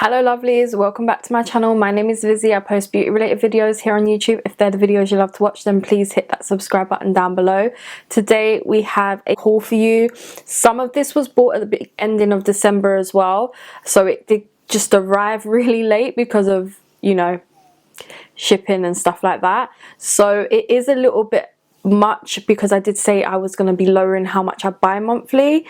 Hello lovelies, welcome back to my channel. My name is Lizzie. I post beauty related videos here on YouTube. If they're the videos you love to watch, then please hit that subscribe button down below. Today we have a haul for you. Some of this was bought at the ending of December as well, so it did just arrive really late because of, you know, shipping and stuff like that. So it is a little bit much because I did say I was going to be lowering how much I buy monthly.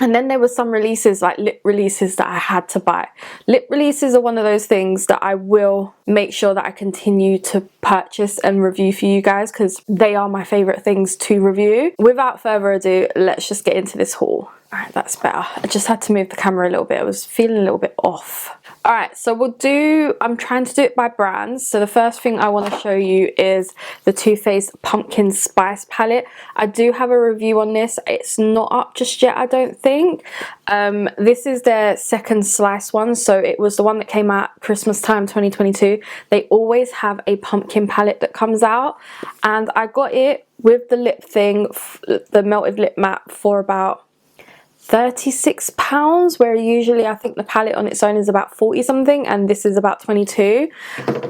And then there were some releases, like lip releases, that I had to buy. Lip releases are one of those things that I will make sure that I continue to purchase and review for you guys because they are my favourite things to review. Without further ado, let's just get into this haul. Alright, that's better. I just had to move the camera a little bit. I was feeling a little bit off. Alright, so I'm trying to do it by brands. So the first thing I want to show you is the Too Faced Pumpkin Spice palette. I do have a review on this. It's not up just yet, I don't think. This is their second slice one. So it was the one that came out Christmas time 2022. They always have a pumpkin palette that comes out. And I got it with the lip thing, the melted lip matte, for about £36, where usually I think the palette on its own is about 40 something and this is about 22.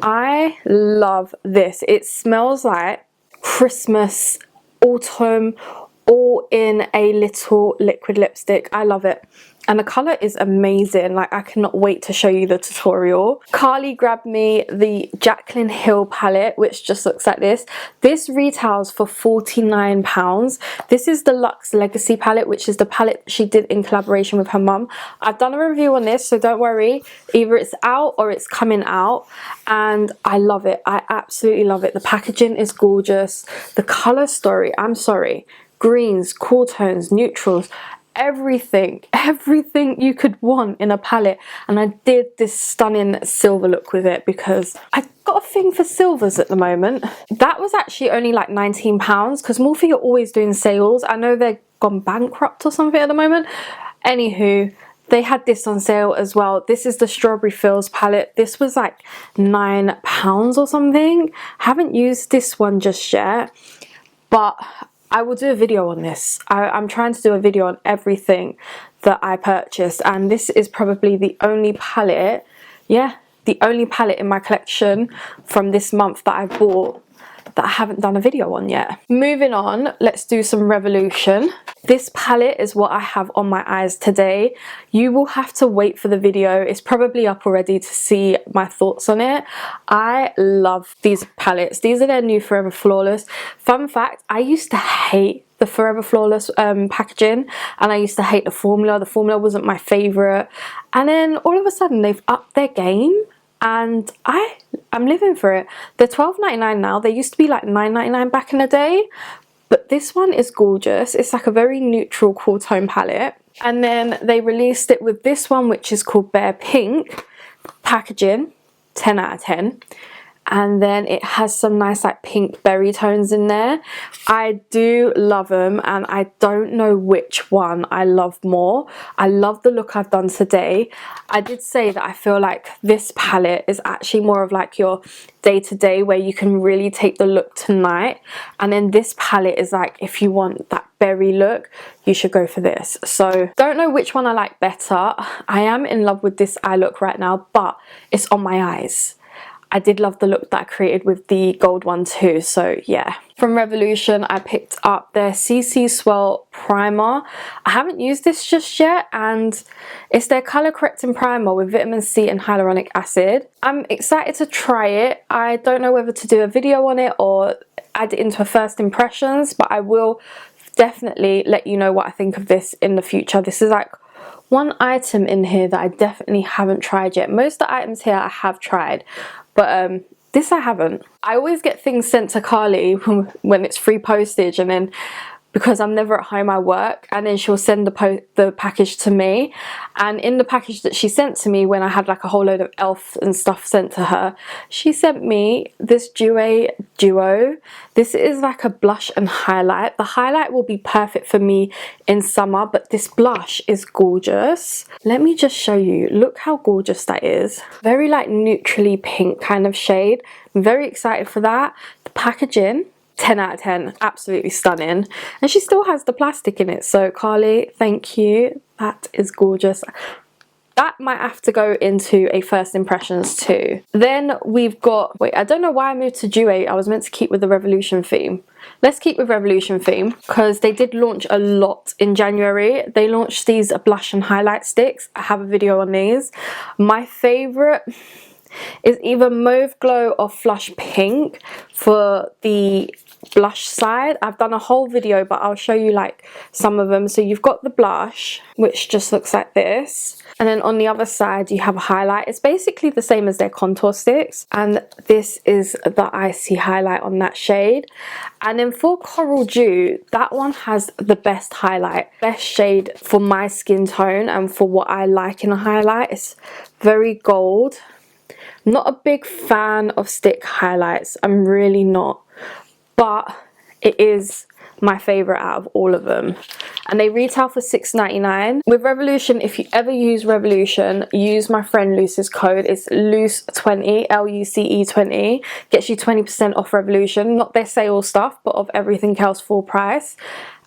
I love this. It smells like Christmas, autumn, all in a little liquid lipstick. I love it. And the colour is amazing. Like, I cannot wait to show you the tutorial. Carly grabbed me the Jaclyn Hill palette, which just looks like this. This retails for £49. This is the Luxe Legacy palette, which is the palette she did in collaboration with her mum. I've done a review on this, so don't worry. Either it's out or it's coming out. And I love it. I absolutely love it. The packaging is gorgeous. The colour story, I'm sorry. Greens, cool tones, neutrals, everything you could want in a palette. And I did this stunning silver look with it because I've got a thing for silvers at the moment. That was actually only like £19 because Morphe are always doing sales. I know they're gone bankrupt or something at the moment. Anywho, they had this on sale as well. This is the Strawberry Fills palette. This was like £9 or something. Haven't used this one just yet, but I will do a video on this. I'm trying to do a video on everything that I purchased, and this is probably the only palette, yeah, the only palette in my collection from this month that I bought that I haven't done a video on yet. Moving on, let's do some Revolution. This palette is what I have on my eyes today. You will have to wait for the video. It's probably up already to see my thoughts on it. I love these palettes. These are their new Forever Flawless. Fun fact, I used to hate the Forever Flawless packaging, and I used to hate the formula. The formula wasn't my favourite. And then all of a sudden they've upped their game. And I'm living for it. They're £12.99 now. They used to be like £9.99 back in the day. But this one is gorgeous. It's like a very neutral cool tone palette. And then they released it with this one, which is called Bare Pink. Packaging, 10 out of 10. And then it has some nice like pink berry tones in there. I do love them, and I don't know which one I love more. I love the look I've done today. I did say that I feel like this palette is actually more of like your day-to-day where you can really take the look tonight. And then this palette is like, if you want that berry look, you should go for this. So don't know which one I like better. I am in love with this eye look right now, but it's on my eyes. I did love the look that I created with the gold one too, so yeah. From Revolution, I picked up their CC Swell Primer. I haven't used this just yet, and it's their colour correcting primer with vitamin C and hyaluronic acid. I'm excited to try it. I don't know whether to do a video on it or add it into a first impressions, but I will definitely let you know what I think of this in the future. This is like one item in here that I definitely haven't tried yet. Most of the items here I have tried, but this I haven't. I always get things sent to Carly when it's free postage, and then because I'm never at home I work, and then she'll send the package to me. And in the package that she sent to me, when I had like a whole load of elf and stuff sent to her, she sent me this Duo. This is like a blush and highlight. The highlight will be perfect for me in summer, but this blush is gorgeous. Let me just show you. Look how gorgeous that is. Very like neutrally pink kind of shade. I'm very excited for that. The packaging, 10 out of 10, absolutely stunning. And she still has the plastic in it, so Carly, thank you. That is gorgeous. that might have to go into a first impressions too. Then we've got, wait, I don't know why I moved to Duet. I was meant to keep with the Revolution theme. Let's keep with Revolution theme because they did launch a lot in January. They launched these blush and highlight sticks. I have a video on these. My favorite is either Mauve Glow or Flush Pink for the blush side. I've done a whole video, but I'll show you like some of them. So you've got the blush, which just looks like this, and then on the other side you have a highlight. It's basically the same as their contour sticks, and this is the icy highlight on that shade. And then for Coral Dew, that one has the best highlight, best shade for my skin tone and for what I like in a highlight. It's very gold. I'm not a big fan of stick highlights, I'm really not, but it is my favorite out of all of them, and they retail for $6.99. With Revolution, if you ever use Revolution, use my friend Luce's code. It's Luce20, Luce20, gets you 20% off Revolution, not their sale stuff but of everything else full price.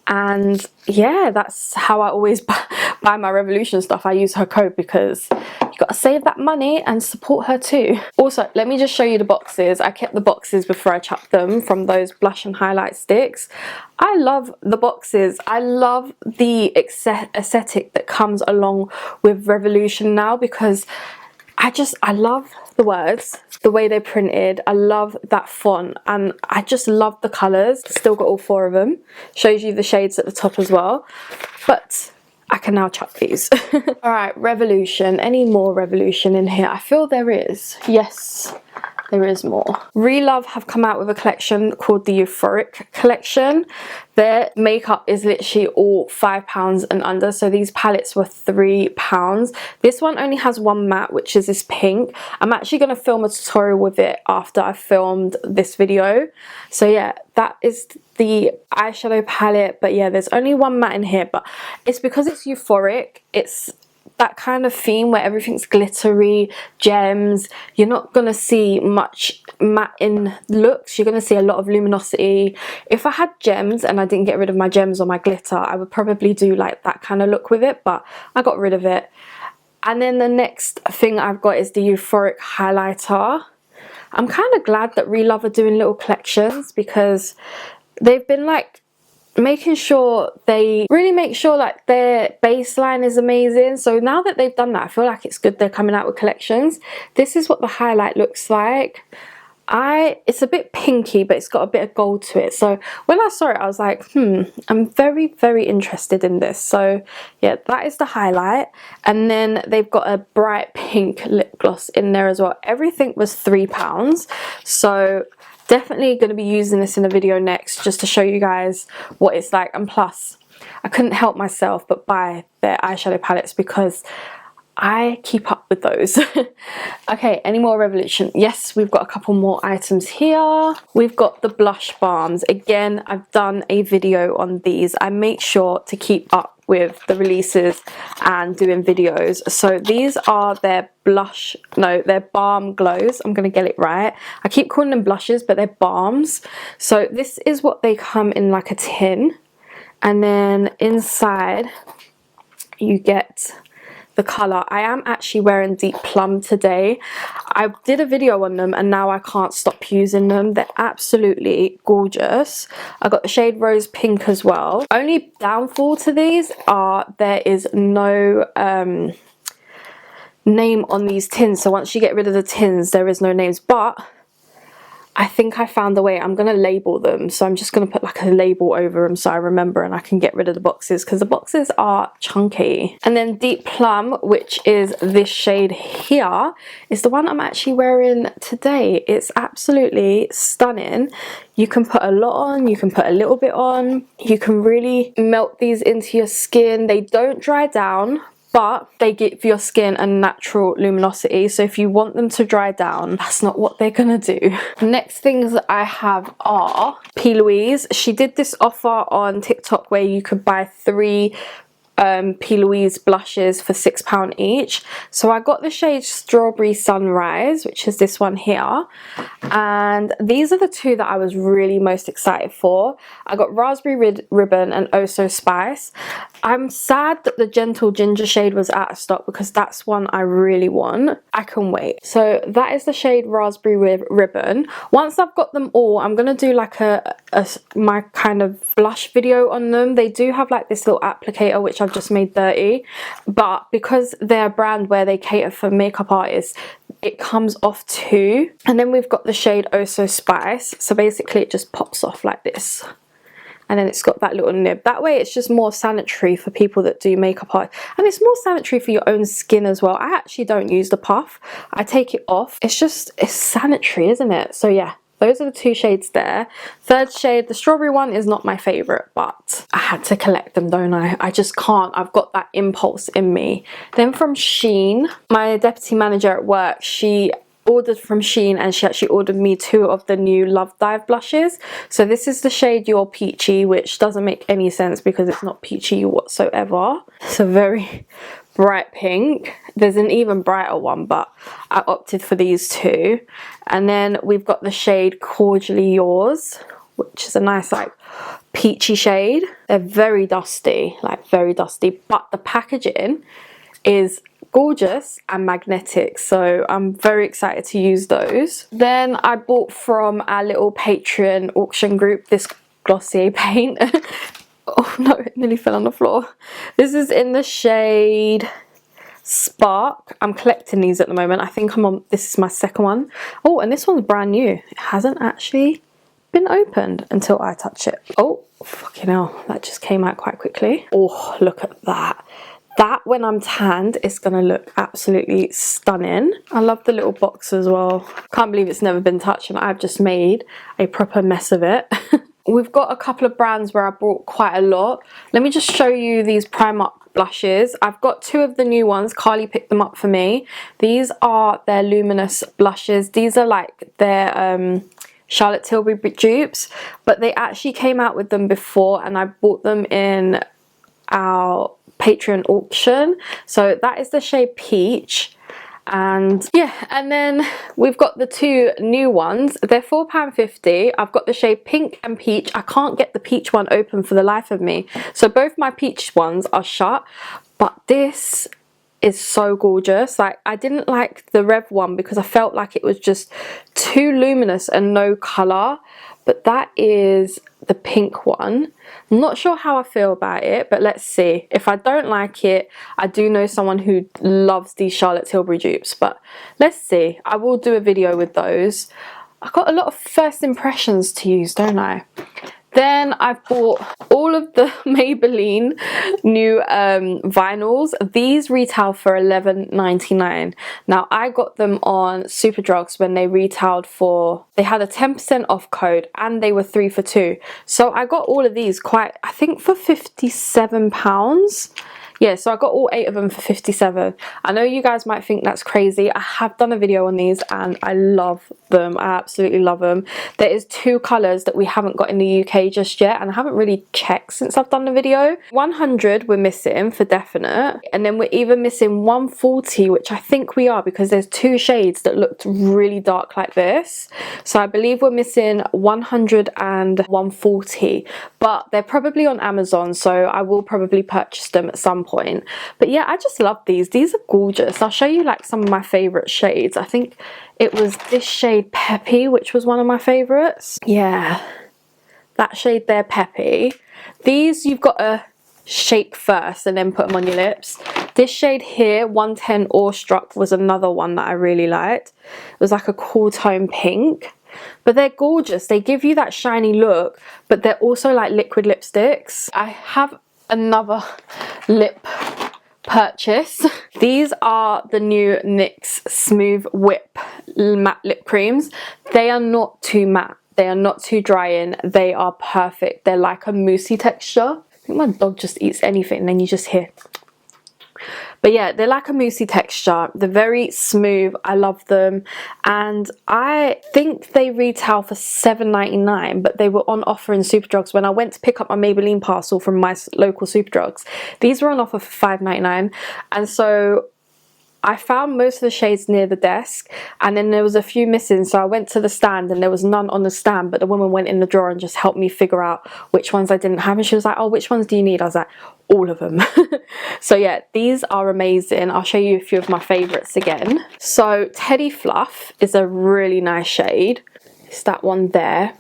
And yeah, that's how I always buy my Revolution stuff. I use her code because you gotta save that money and support her too. Also, let me just show you the boxes. I kept the boxes before I chucked them from those blush and highlight sticks. I love the boxes. I love the aesthetic that comes along with Revolution now because I love the words, the way they're printed. I love that font, and I just love the colours. Still got all 4 of them. Shows you the shades at the top as well. But I can now chuck these. Alright, Revolution. Any more Revolution in here? I feel there is. Yes, there is more. Relove have come out with a collection called the Euphoric collection. Their makeup is literally all £5 and under, so these palettes were £3. This one only has one matte, which is this pink. I'm actually going to film a tutorial with it after I filmed this video. So yeah, that is the eyeshadow palette, but yeah, there's only one matte in here, but it's because it's Euphoric. It's that kind of theme where everything's glittery, gems. You're not gonna see much matte in looks. You're gonna see a lot of luminosity. If I had gems and I didn't get rid of my gems or my glitter, I would probably do like that kind of look with it, but I got rid of it. And then the next thing I've got is the Euphoric highlighter. I'm kind of glad that Relove are doing little collections because they've been like making sure they really make sure like their baseline is amazing. So now that they've done that, I feel like it's good they're coming out with collections. This is what the highlight looks like. It's a bit pinky, but it's got a bit of gold to it. So when I saw it, I was like, I'm very, very interested in this. So yeah, that is the highlight. And then they've got a bright pink lip gloss in there as well. Everything was £3. So definitely going to be using this in a video next just to show you guys what it's like. And plus, I couldn't help myself but buy their eyeshadow palettes because I keep up with those. Okay, any more Revolution? Yes, we've got a couple more items here. We've got the blush balms. Again, I've done a video on these. I make sure to keep up with the releases and doing videos. So these are their their balm glows. I'm gonna get it right. I keep calling them blushes, but they're balms. So this is what they come in, like a tin, and then inside you get the colour. I am actually wearing Deep Plum today. I did a video on them and now I can't stop using them. They're absolutely gorgeous. I got the shade Rose Pink as well. Only downfall to these are there is no name on these tins. So once you get rid of the tins, there is no names. But I think I found a way. I'm going to label them. So I'm just going to put like a label over them so I remember and I can get rid of the boxes because the boxes are chunky. And then Deep Plum, which is this shade here, is the one I'm actually wearing today. It's absolutely stunning. You can put a lot on, you can put a little bit on. You can really melt these into your skin. They don't dry down, but they give your skin a natural luminosity. So if you want them to dry down, that's not what they're gonna do. Next things that I have are P. Louise. She did this offer on TikTok where you could buy 3 P. Louise blushes for £6 each. So I got the shade Strawberry Sunrise, which is this one here, and these are the two that I was really most excited for. I got Raspberry Ribbon and Oh So Spice. I'm sad that the Gentle Ginger shade was out of stock because that's one I really want. I can wait. So that is the shade Raspberry Ribbon. Once I've got them all, I'm gonna do like my kind of blush video on them. They do have like this little applicator which I've just made dirty, but because they're a brand where they cater for makeup artists, it comes off too. And then we've got the shade Oh So Spice. So basically it just pops off like this, and then it's got that little nib. That way it's just more sanitary for people that do makeup art, and it's more sanitary for your own skin as well. I actually don't use the puff, I take it off. It's sanitary, isn't it? So yeah, those are the two shades there. Third shade, the strawberry one, is not my favorite, but I had to collect them, don't I? I just can't. I've got that impulse in me. Then from Shein, my deputy manager at work, she ordered from Shein, and she actually ordered me 2 of the new Love Dive blushes. So this is the shade Your Peachy, which doesn't make any sense because it's not peachy whatsoever. It's a very bright pink. There's an even brighter one, but I opted for these 2. And then we've got the shade Cordially Yours, which is a nice like peachy shade. They're very dusty, like very dusty, but the packaging is gorgeous and magnetic, so I'm very excited to use those. Then I bought from our little Patreon auction group this Glossier paint. Oh no, it nearly fell on the floor. This is in the shade Spark. I'm collecting these at the moment. I think this is my second one. Oh, and this one's brand new. It hasn't actually been opened until I touch it. Oh, fucking hell, that just came out quite quickly. Oh, look at that. That, when I'm tanned, is going to look absolutely stunning. I love the little box as well. Can't believe it's never been touched and I've just made a proper mess of it. We've got a couple of brands where I bought quite a lot. Let me just show you these Primark blushes. I've got 2 of the new ones. Carly picked them up for me. These are their luminous blushes. These are like their Charlotte Tilbury dupes, but they actually came out with them before, and I bought them in our Patreon auction. So that is the shade Peach, and yeah, and then we've got the 2 new ones. They're £4.50. I've got the shade Pink and Peach. I can't get the peach one open for the life of me, so both my peach ones are shut, but this is so gorgeous. Like, I didn't like the Rev one because I felt like it was just too luminous and no colour, but that is the pink one. I'm not sure how I feel about it, but let's see. If I don't like it, I do know someone who loves these Charlotte Tilbury dupes, but let's see. I will do a video with those. I've got a lot of first impressions to use, don't I? Then I've bought all of the Maybelline new vinyls. These retail for $11.99. Now, I got them on Superdrugs when they retailed for, they had a 10% off code and they were 3 for 2. So I got all of these I think for £57. Yeah, so I got all 8 of them for 57. I know you guys might think that's crazy. I have done a video on these and I love them. I absolutely love them. There is 2 colours that we haven't got in the UK just yet, and I haven't really checked since I've done the video. 100 we're missing for definite, and then we're even missing 140, which I think we are because there's 2 shades that looked really dark like this. So I believe we're missing 100 and 140, but they're probably on Amazon, so I will probably purchase them at some point. But yeah, I just love these. These are gorgeous. I'll show you like some of my favorite shades. I think it was this shade Peppy, which was one of my favorites. Yeah, that shade there, Peppy. These you've got to shake first and then put them on your lips. This shade here, 110 Awestruck, was another one that I really liked. It was like a cool tone pink. But they're gorgeous. They give you that shiny look, but they're also like liquid lipsticks. I have another lip purchase. These are the new NYX Smooth Whip matte lip creams. They are not too matte. They are not too drying. They are perfect. They're like a moussey texture. I think my dog just eats anything and then you just hear. But yeah, they're like a moussey texture. They're very smooth. I love them. And I think they retail for $7.99, but they were on offer in Superdrugs. When I went to pick up my Maybelline parcel from my local Superdrugs, these were on offer for $5.99. And so I found most of the shades near the desk, and then there was a few missing, so I went to the stand and there was none on the stand, but the woman went in the drawer and just helped me figure out which ones I didn't have, and she was like, oh, which ones do you need? I was like, all of them. So yeah, these are amazing. I'll show you a few of my favorites again. So Teddy Fluff is a really nice shade. It's that one there.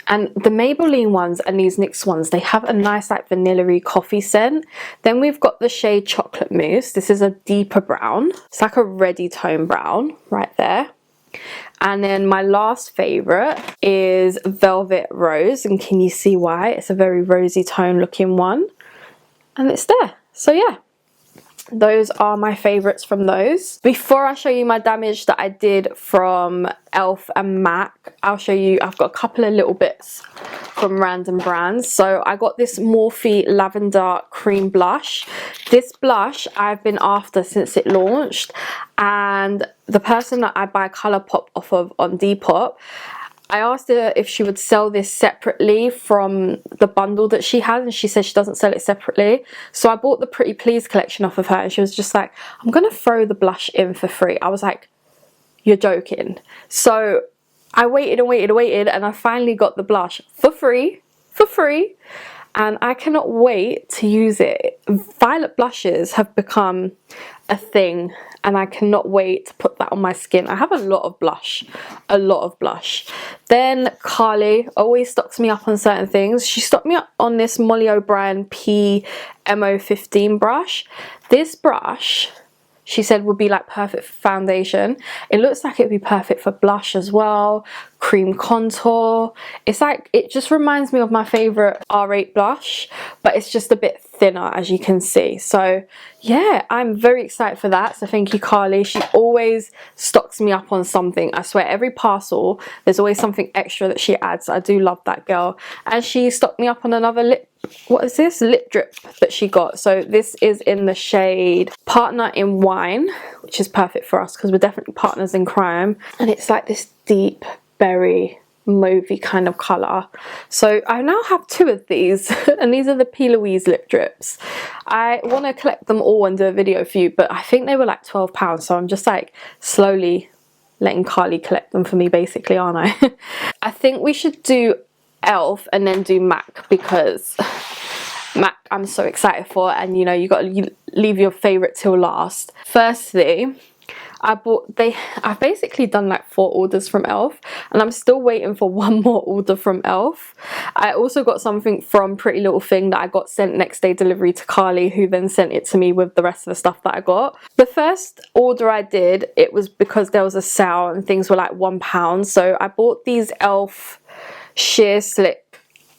And the Maybelline ones and these NYX ones, they have a nice like vanilla-y coffee scent. Then we've got the shade Chocolate Mousse. This is a deeper brown. It's like a reddy tone brown right there. And then my last favourite is Velvet Rose. And can you see why? It's a very rosy tone looking one. And it's there. So yeah. Those are my favourites from those. Before I show you my damage that I did from ELF and MAC, I'll show you, I've got a couple of little bits from random brands. So I got this Morphe Lavender Cream Blush. This blush I've been after since it launched, and the person that I buy Colourpop off of on Depop, I asked her if she would sell this separately from the bundle that she has, and she said she doesn't sell it separately. So I bought the Pretty Please collection off of her, and she was just like, I'm gonna throw the blush in for free. I was like, you're joking. So I waited and waited and waited, and I finally got the blush for free, and I cannot wait to use it. Violet blushes have become a thing, and I cannot wait to put that on my skin. I have a lot of blush, Then Carly always stocks me up on certain things. She stocked me up on this Molly O'Brien PMO15 brush. This brush, she said, would be like perfect for foundation. It looks like it would be perfect for blush as well, cream contour. It's like, it just reminds me of my favorite R8 blush, but it's just a bit thinner, as you can see. So yeah, I'm very excited for that. So thank you, Carly. She always stocks me up on something. I swear, every parcel there's always something extra that she adds. I do love that girl. And she stocked me up on another lip, what is this, lip drip that she got. So this is in the shade Partner in Wine, which is perfect for us because we're definitely partners in crime. And it's like this deep berry mauvey kind of colour. So I now have two of these, and these are the P. Louise lip drips. I want to collect them all and do a video for you, but I think they were like £12, so I'm just like slowly letting Carly collect them for me, basically, aren't I? I think we should do ELF and then do MAC, because MAC I'm so excited for, and you know, you got to leave your favourite till last. Firstly, I've basically done like 4 orders from ELF, and I'm still waiting for one more order from ELF. I also got something from Pretty Little Thing that I got sent next day delivery to Carly, who then sent it to me with the rest of the stuff that I got. The first order I did, it was because there was a sale and things were like £1. So I bought these ELF Sheer Slick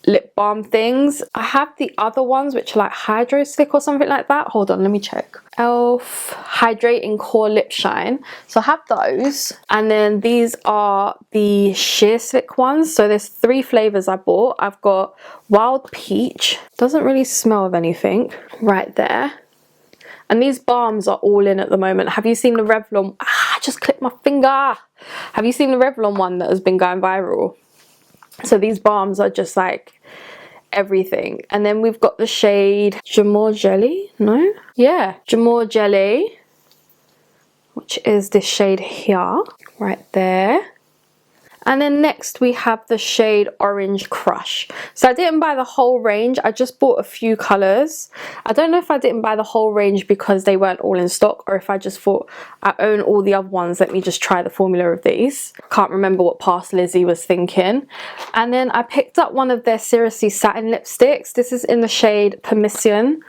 lip balm things. I have the other ones which are like Hydro Stick or something like that. Hold on, let me check. ELF Hydrating Core Lip Shine. So I have those, and then these are the Sheer Slick ones. So there's 3 flavors I bought. I've got Wild Peach, doesn't really smell of anything, right there. And these balms are all in at the moment. Have you seen the Revlon? I just clipped my finger. Have you seen the Revlon one that has been going viral? So these balms are just like everything. And then we've got the shade J'amour Jelly. No? Yeah, J'amour Jelly, which is this shade here, right there. And then next we have the shade Orange Crush. So I didn't buy the whole range, I just bought a few colours. I don't know if I didn't buy the whole range because they weren't all in stock, or if I just thought I own all the other ones, let me just try the formula of these. Can't remember what Past Lizzie was thinking. And then I picked up one of their Seriously Satin lipsticks. This is in the shade Persimmon.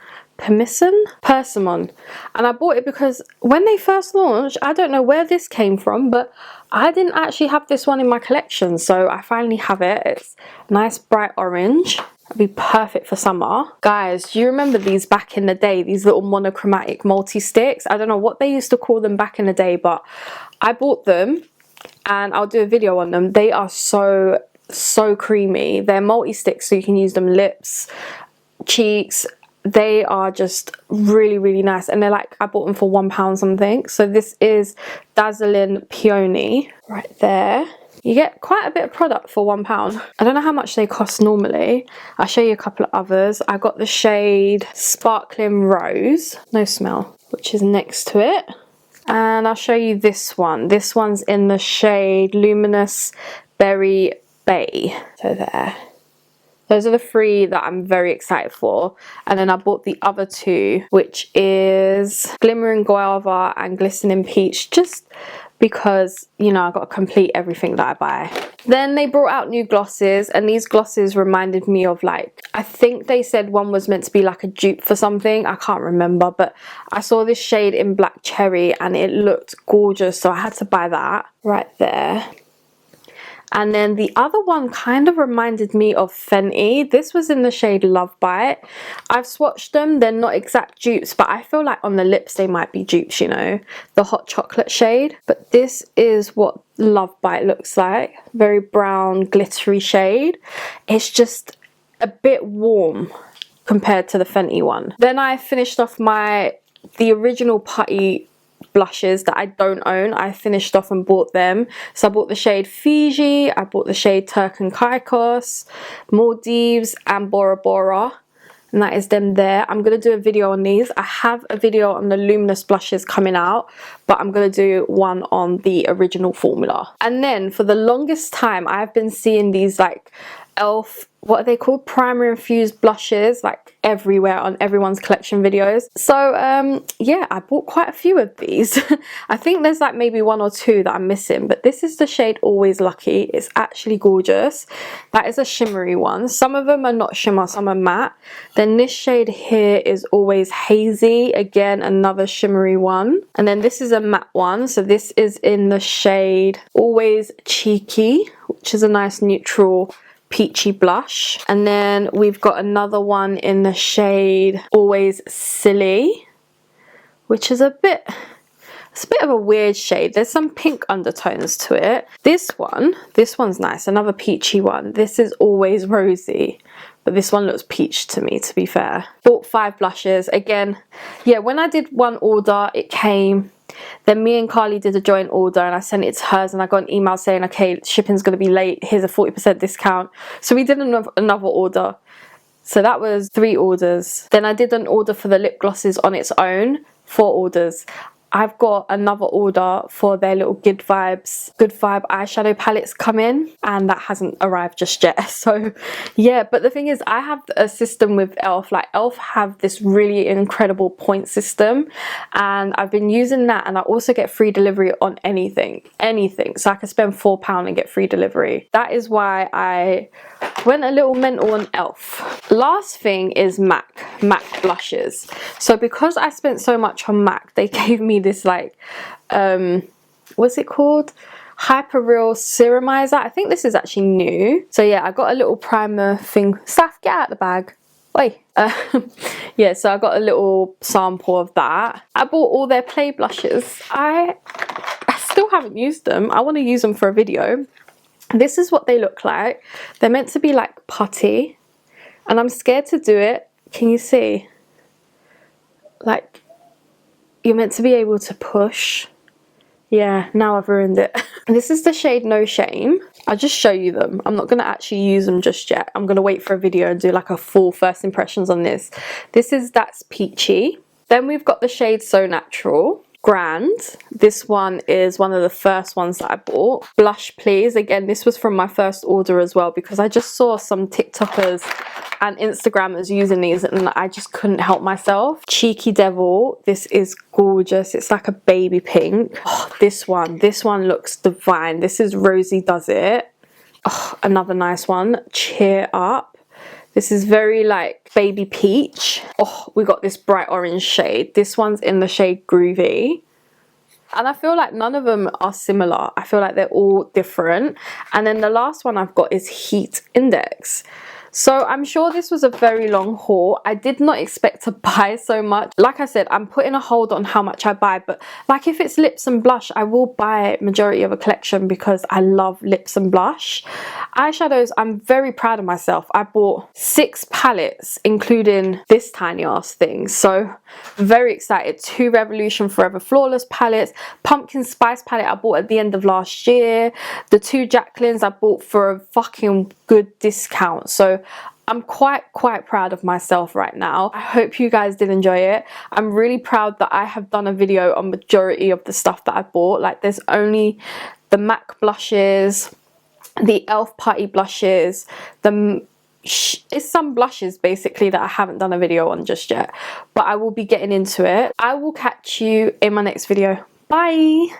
And I bought it because when they first launched, I don't know where this came from, but I didn't actually have this one in my collection, so I finally have it. It's nice bright orange. It'd be perfect for summer. Guys, do you remember these back in the day, these little monochromatic multi-sticks? I don't know what they used to call them back in the day, but I bought them and I'll do a video on them. They are so creamy. They're multi-sticks, so you can use them lips, cheeks. they are just really, really nice. And they're like, I bought them for £1 something. So this is Dazzling Peony right there. You get quite a bit of product for £1. I don't know how much they cost normally. I'll show you a couple of others. I got the shade Sparkling Rose, no smell, which is next to it. And I'll show you this one. This one's in the shade Luminous Berry Bay. So there. Those are the 3 that I'm very excited for. And then I bought the other 2, which is Glimmering Guava and Glistening Peach, just because, you know, I've got to complete everything that I buy. Then they brought out new glosses, and these glosses reminded me of, like, I think they said one was meant to be like a dupe for something. I can't remember, but I saw this shade in Black Cherry and it looked gorgeous, so I had to buy that right there. And then the other one kind of reminded me of Fenty. This was in the shade Love Bite. I've swatched them. They're not exact dupes, but I feel like on the lips they might be dupes, you know. The hot chocolate shade. But this is what Love Bite looks like. Very brown, glittery shade. It's just a bit warm compared to the Fenty one. Then I finished off the original Putty blushes that I don't own. I finished off and bought them. So I bought the shade Fiji, I bought the shade Turk and Caicos, Maldives and Bora Bora, and that is them there. I'm going to do a video on these. I have a video on the luminous blushes coming out, but I'm going to do one on the original formula. And then for the longest time I've been seeing these like e.l.f. what are they called, primer infused blushes, like everywhere on everyone's collection videos. So yeah, I bought quite a few of these. I think there's like maybe 1 or 2 that I'm missing, but this is the shade Always Lucky. It's actually gorgeous. That is a shimmery one. Some of them are not shimmer, some are matte. Then this shade here is Always Hazy, again another shimmery one. And then this is a matte one, so this is in the shade Always Cheeky, which is a nice neutral peachy blush. And then we've got another one in the shade Always Silly, which is it's a bit of a weird shade. There's some pink undertones to it. This one's nice, another peachy one. This is Always Rosy, but this one looks peach to me, to be fair. Bought 5 blushes. Again, yeah, when I did one order, it came. Then me and Carly did a joint order and I sent it to hers, and I got an email saying, okay, shipping's going to be late, here's a 40% discount. So we did another order. So that was 3 orders. Then I did an order for the lip glosses on its own, 4 orders. I've got another order for their little Good Vibe eyeshadow palettes come in, and that hasn't arrived just yet. So yeah, but the thing is, I have a system with e.l.f. Like e.l.f. have this really incredible point system, and I've been using that, and I also get free delivery on anything. So I can spend £4 and get free delivery. That is why I went a little mental on e.l.f. Last thing is MAC blushes. So because I spent so much on MAC, they gave me this like what's it called, Hyper Real Serumizer. I think this is actually new. So yeah, I got a little primer thing. Saf, get out the bag. Oi. Yeah, so I got a little sample of that. I bought all their Play blushes. I still haven't used them. I want to use them for a video. This is what they look like. They're meant to be like putty, and I'm scared to do it. Can you see? Like, you're meant to be able to push. Yeah, now I've ruined it. This is the shade No Shame. I'll just show you them. I'm not going to actually use them just yet. I'm going to wait for a video and do like a full first impressions on this. That's Peachy. Then we've got the shade So Natural. Grand. This one is one of the first ones that I bought. Blush Please. Again, this was from my first order as well, because I just saw some TikTokers and Instagrammers using these and I just couldn't help myself. Cheeky Devil. This is gorgeous. It's like a baby pink. Oh, this one looks divine. This is Rosie Does It. Oh, another nice one. Cheer Up. This is very like baby peach. Oh, we got this bright orange shade. This one's in the shade Groovy. And I feel like none of them are similar. I feel like they're all different. And then the last one I've got is Heat Index. So I'm sure this was a very long haul. I did not expect to buy so much. Like I said, I'm putting a hold on how much I buy, but like if it's lips and blush, I will buy majority of a collection because I love lips and blush. Eyeshadows, I'm very proud of myself. I bought 6 palettes, including this tiny ass thing. So very excited. 2 Revolution Forever Flawless palettes, pumpkin spice palette I bought at the end of last year, the 2 Jaclyns I bought for a fucking good discount. So I'm quite proud of myself right now. I hope you guys did enjoy it. I'm really proud that I have done a video on majority of the stuff that I bought. Like there's only the MAC blushes, the e.l.f. Party blushes, it's some blushes basically that I haven't done a video on just yet, but I will be getting into it. I will catch you in my next video. Bye.